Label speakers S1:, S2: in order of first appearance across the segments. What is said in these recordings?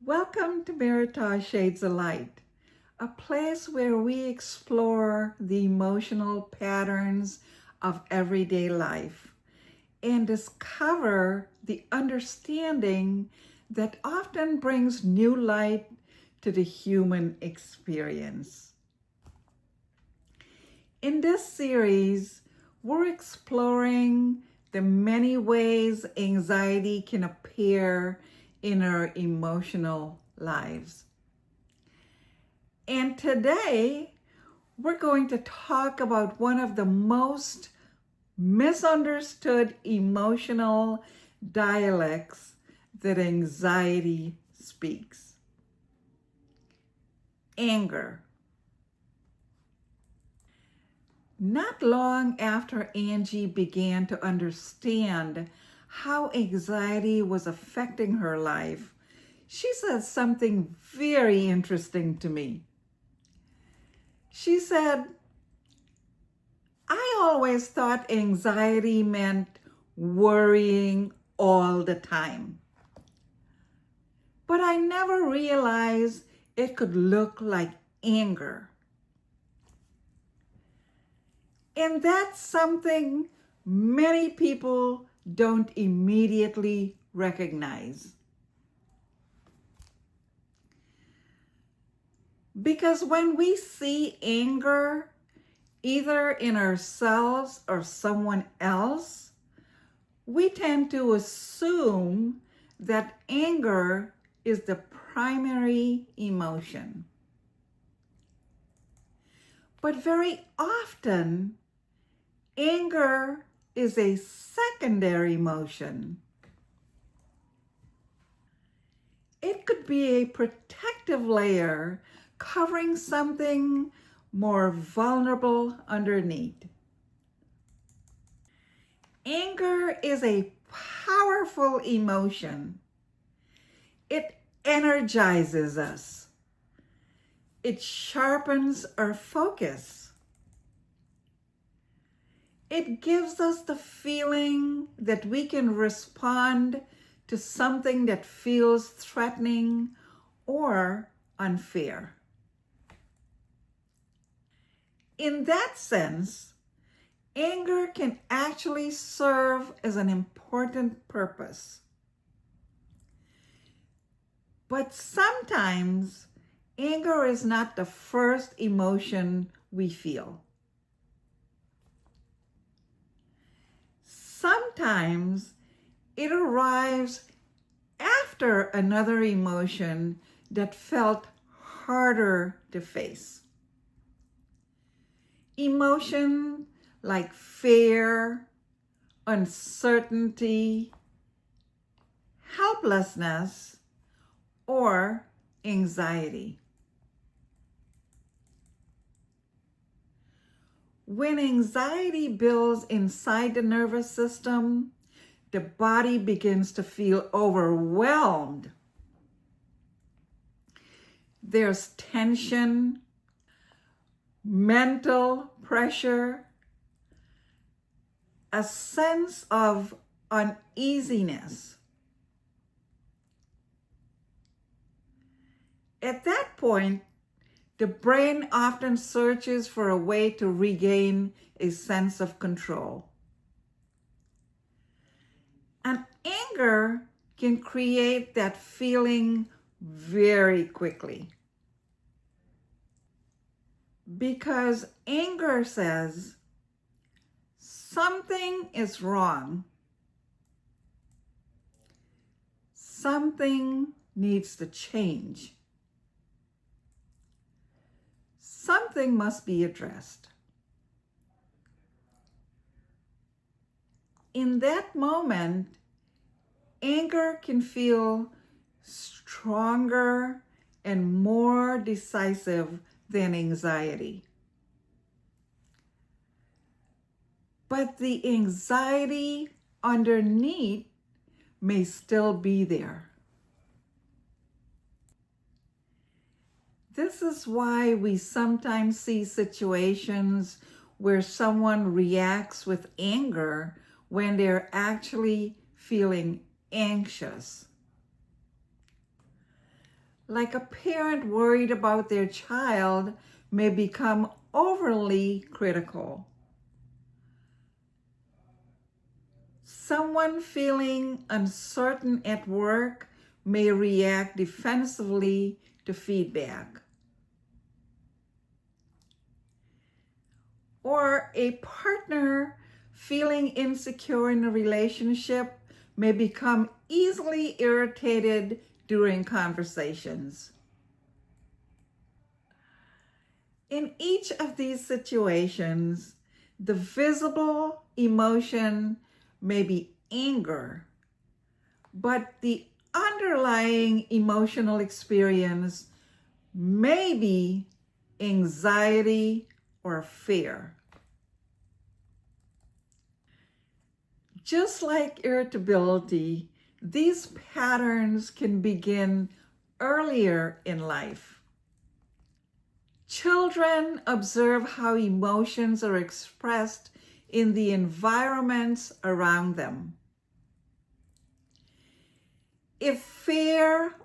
S1: Welcome to Meritage Shades of Light, a place where we explore the emotional patterns of everyday life and discover the understanding that often brings new light to the human experience. In this series, we're exploring the many ways anxiety can appear in our emotional lives. And today, we're going to talk about one of the most misunderstood emotional dialects that anxiety speaks: anger. Not long after Angie began to understand how anxiety was affecting her life, she said something very interesting to me. She said, "I always thought anxiety meant worrying all the time, but I never realized it could look like anger." And that's something many people don't immediately recognize. Because when we see anger, either in ourselves or someone else, we tend to assume that anger is the primary emotion. But very often, anger is a secondary emotion. It could be a protective layer covering something more vulnerable underneath. Anger is a powerful emotion. It energizes us. It sharpens our focus. It gives us the feeling that we can respond to something that feels threatening or unfair. In that sense, anger can actually serve as an important purpose. But sometimes, anger is not the first emotion we feel. Sometimes it arrives after another emotion that felt harder to face. Emotion like fear, uncertainty, helplessness, or anxiety. When anxiety builds inside the nervous system, the body begins to feel overwhelmed. There's tension, mental pressure, a sense of uneasiness. At that point, the brain often searches for a way to regain a sense of control. And anger can create that feeling very quickly. Because anger says, something is wrong. Something needs to change. Something must be addressed. In that moment, anger can feel stronger and more decisive than anxiety. But the anxiety underneath may still be there. This is why we sometimes see situations where someone reacts with anger when they're actually feeling anxious. Like a parent worried about their child may become overly critical. Someone feeling uncertain at work may react defensively to feedback. Or a partner feeling insecure in a relationship may become easily irritated during conversations. In each of these situations, the visible emotion may be anger, but the underlying emotional experience may be anxiety or fear. Just like irritability, these patterns can begin earlier in life. Children observe how emotions are expressed in the environments around them. If fear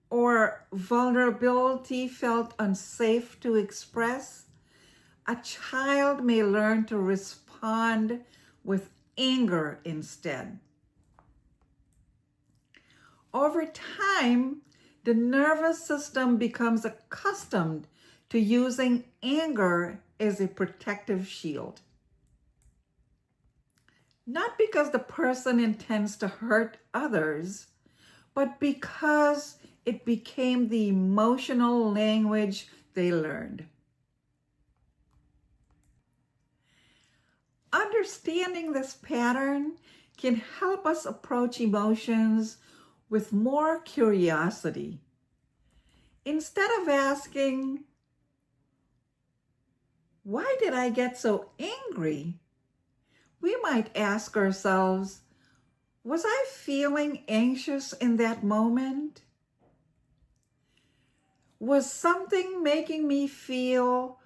S1: or vulnerability felt unsafe to express, a child may learn to respond with anger instead. Over time, the nervous system becomes accustomed to using anger as a protective shield. Not because the person intends to hurt others, but because it became the emotional language they learned. Understanding this pattern can help us approach emotions with more curiosity. Instead of asking, why did I get so angry? We might ask ourselves, was I feeling anxious in that moment? Was something making me feel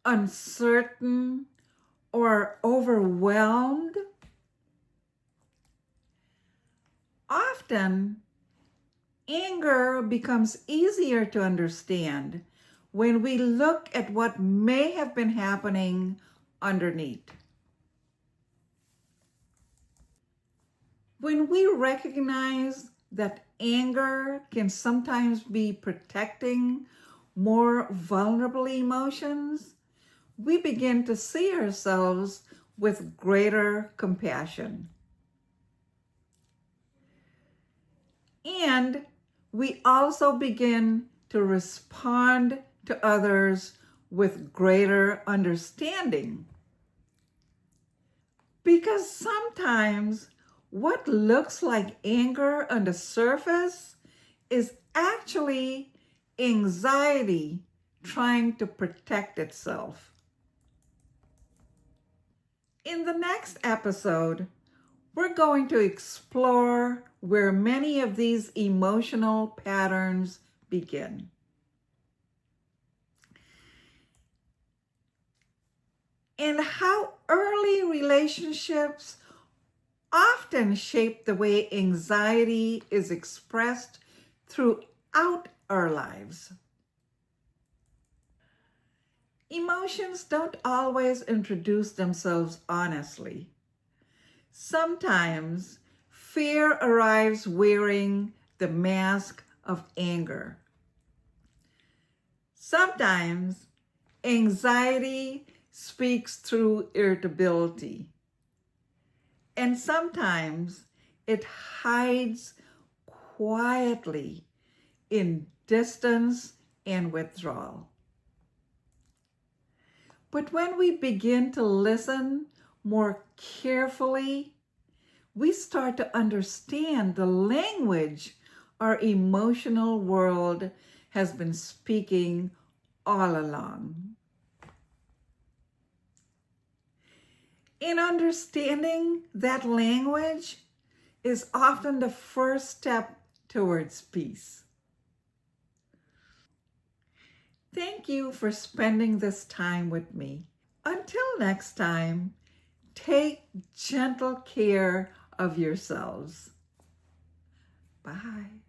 S1: uncertain or overwhelmed? Often, anger becomes easier to understand when we look at what may have been happening underneath. When we recognize that anger can sometimes be protecting more vulnerable emotions, we begin to see ourselves with greater compassion. And we also begin to respond to others with greater understanding. Because sometimes what looks like anger on the surface is actually anxiety trying to protect itself. In the next episode, we're going to explore where many of these emotional patterns begin. And how early relationships often shape the way anxiety is expressed throughout our lives. Emotions don't always introduce themselves honestly. Sometimes fear arrives wearing the mask of anger. Sometimes anxiety speaks through irritability. And sometimes it hides quietly in distance and withdrawal. But when we begin to listen more carefully, we start to understand the language our emotional world has been speaking all along. In understanding that language is often the first step towards peace. Thank you for spending this time with me. Until next time, take gentle care of yourselves. Bye.